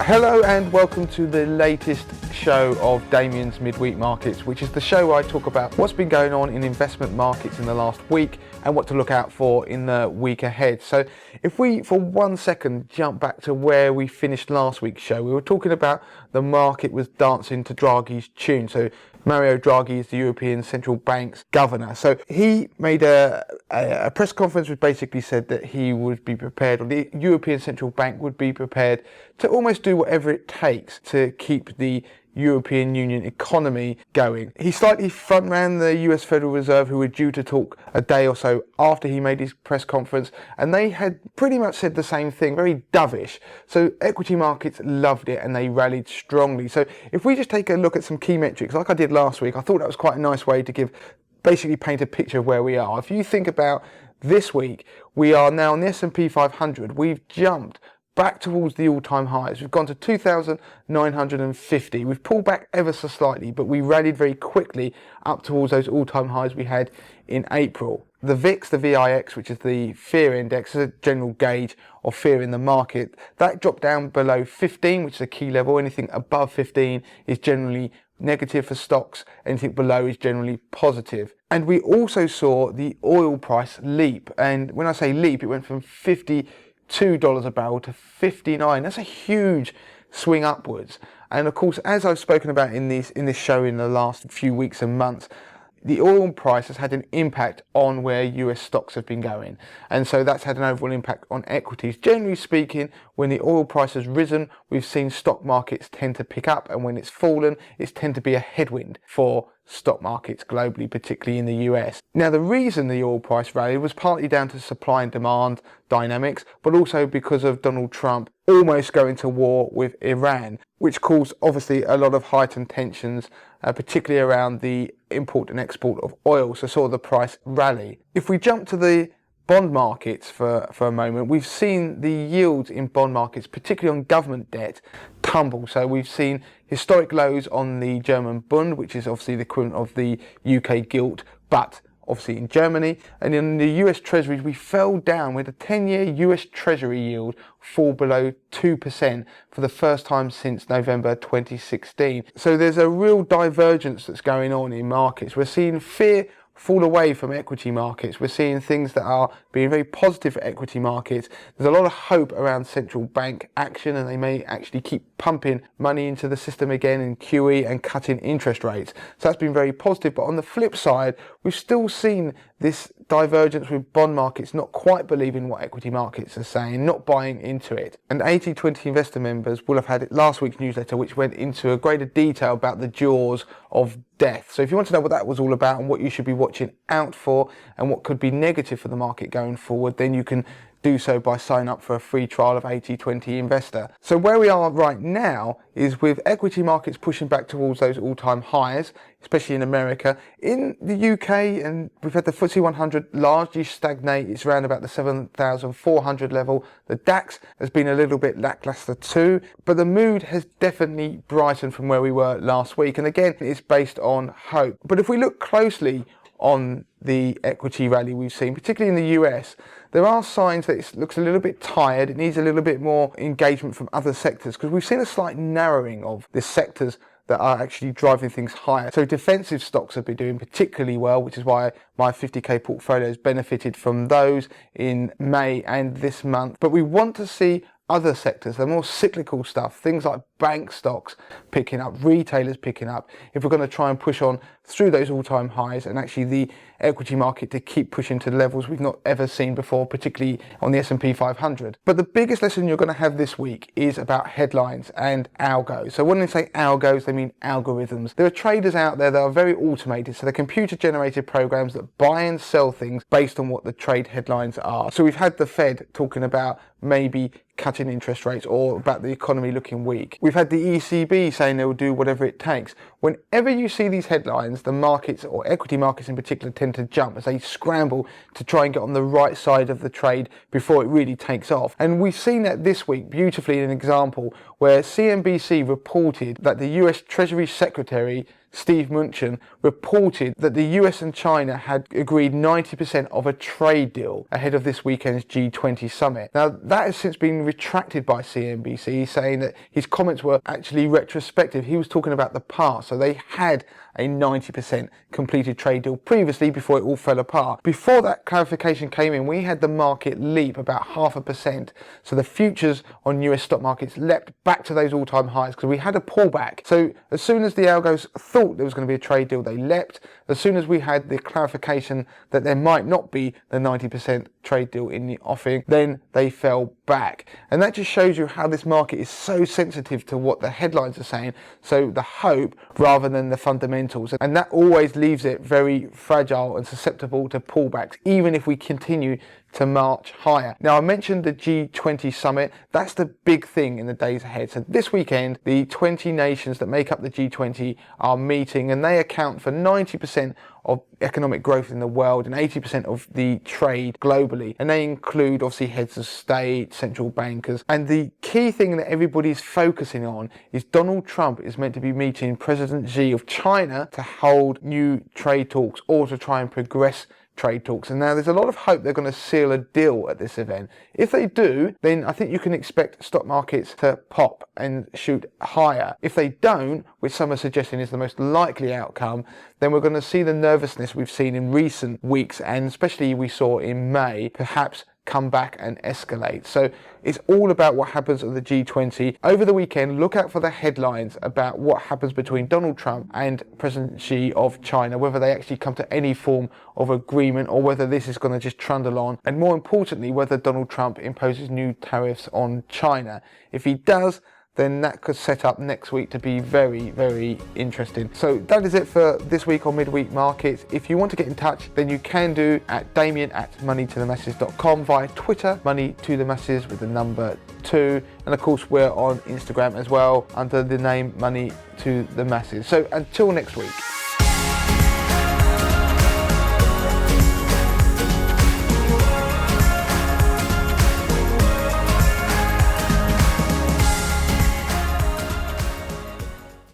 Hello and welcome to the latest show of Damien's Midweek Markets, which is the show where I talk about what's been going on in investment markets in the last week and what to look out for in the week ahead. So if we for 1 second jump back to where we finished last week's show, we were talking about the market was dancing to Draghi's tune. So Mario Draghi is the European Central Bank's governor. So he made a press conference which basically said that he would be prepared, or the European Central Bank would be prepared to almost do whatever it takes to keep the European Union economy going. He slightly front-ran the US Federal Reserve, who were due to talk a day or so after he made his press conference, and they had pretty much said the same thing, very dovish. So equity markets loved it and they rallied strongly. So if we just take a look at some key metrics, like I did last week, I thought that was quite a nice way to basically paint a picture of where we are. If you think about this week, we are now on the S&P 500. We've jumped back towards the all-time highs. We've gone to 2,950. We've pulled back ever so slightly, but we rallied very quickly up towards those all-time highs we had in April. The VIX, the VIX, which is the fear index, is a general gauge of fear in the market. That dropped down below 15, which is a key level. Anything above 15 is generally negative for stocks. Anything below is generally positive. And we also saw the oil price leap. And when I say leap, it went from $52 a barrel to 59. That's a huge swing upwards. And of course, as I've spoken about in this show in the last few weeks and months, the oil price has had an impact on where US stocks have been going. And so that's had an overall impact on equities. Generally speaking, when the oil price has risen, we've seen stock markets tend to pick up, and when it's fallen, it's tend to be a headwind for stock markets globally, particularly in the US. Now, the reason the oil price rallied was partly down to supply and demand dynamics, but also because of Donald Trump almost going to war with Iran, which caused obviously a lot of heightened tensions, particularly around the import and export of oil, so saw the price rally. If we jump to the bond markets for a moment, we've seen the yields in bond markets, particularly on government debt, tumble. So we've seen historic lows on the German Bund, which is obviously the equivalent of the UK gilt, but obviously in Germany. And in the US Treasuries, we fell down with a 10-year US Treasury yield fall below 2% for the first time since November 2016. So there's a real divergence that's going on in markets. We're seeing fear fall away from equity markets. We're seeing things that are being very positive for equity markets. There's a lot of hope around central bank action, and they may actually keep pumping money into the system again in QE and cutting interest rates. So that's been very positive. But on the flip side, we've still seen this divergence with bond markets not quite believing what equity markets are saying, not buying into it. And 80/20 investor members will have had last week's newsletter, which went into a greater detail about the jaws of death. So if you want to know what that was all about and what you should be watching out for and what could be negative for the market going forward, then you can do so by signing up for a free trial of 80/20 Investor. So where we are right now is with equity markets pushing back towards those all-time highs, especially in America. In the UK, and we've had the FTSE 100 largely stagnate. It's around about the 7,400 level. The DAX has been a little bit lackluster too, but the mood has definitely brightened from where we were last week. And again, it's based on hope. But if we look closely on the equity rally we've seen, particularly in the US, there are signs that it looks a little bit tired. It needs a little bit more engagement from other sectors, because we've seen a slight narrowing of the sectors that are actually driving things higher. So defensive stocks have been doing particularly well, which is why my 50k portfolio has benefited from those in May and this month. But we want to see other sectors, the more cyclical stuff, things like bank stocks picking up, retailers picking up, if we're going to try and push on through those all-time highs and actually the equity market to keep pushing to levels we've not ever seen before, particularly on the S&P 500. But the biggest lesson you're going to have this week is about headlines and algos. So when they say algos, they mean algorithms. There are traders out there that are very automated, so they're computer-generated programs that buy and sell things based on what the trade headlines are. So we've had the Fed talking about maybe cutting interest rates or about the economy looking weak. We've had the ECB saying they will do whatever it takes. whenever you see these headlines, the markets, or equity markets in particular, tend to jump as they scramble to try and get on the right side of the trade before it really takes off. And we've seen that this week beautifully in an example where CNBC reported that the US Treasury Secretary Steve Mnuchin reported that the US and China had agreed 90% of a trade deal ahead of this weekend's G20 summit. Now, that has since been retracted by CNBC, saying that his comments were actually retrospective. He was talking about the past, so they had a 90% completed trade deal previously before it all fell apart. Before that clarification came in, we had the market leap about 0.5%. So the futures on US stock markets leapt back to those all-time highs because we had a pullback. So as soon as the algos thought there was going to be a trade deal, they leapt. As soon as we had the clarification that there might not be the 90% trade deal in the offing, then they fell back. And that just shows you how this market is so sensitive to what the headlines are saying, so the hope rather than the fundamentals. And that always leaves it very fragile and susceptible to pullbacks, even if we continue to march higher. Now, I mentioned the G20 summit. That's the big thing in the days ahead. So this weekend, the 20 nations that make up the G20 are meeting, and they account for 90% of economic growth in the world and 80% of the trade globally. And they include obviously heads of state, central bankers. And the key thing that everybody's focusing on is Donald Trump is meant to be meeting President Xi of China to hold new trade talks or to try and progress trade talks. And now there's a lot of hope they're going to seal a deal at this event. If they do, then I think you can expect stock markets to pop and shoot higher. If they don't, which some are suggesting is the most likely outcome, then we're going to see the nervousness we've seen in recent weeks, and especially we saw in May, perhaps come back and escalate. So it's all about what happens at the G20. Over the weekend, look out for the headlines about what happens between Donald Trump and President Xi of China, whether they actually come to any form of agreement or whether this is going to just trundle on, and more importantly, whether Donald Trump imposes new tariffs on China. If he does, then that could set up next week to be very, very interesting. So that is it for this week on Midweek Markets. If you want to get in touch, then you can do at Damien at moneytothemasses.com, via Twitter, moneytothemasses with the number 2. And of course, we're on Instagram as well under the name Money to the Masses. So until next week.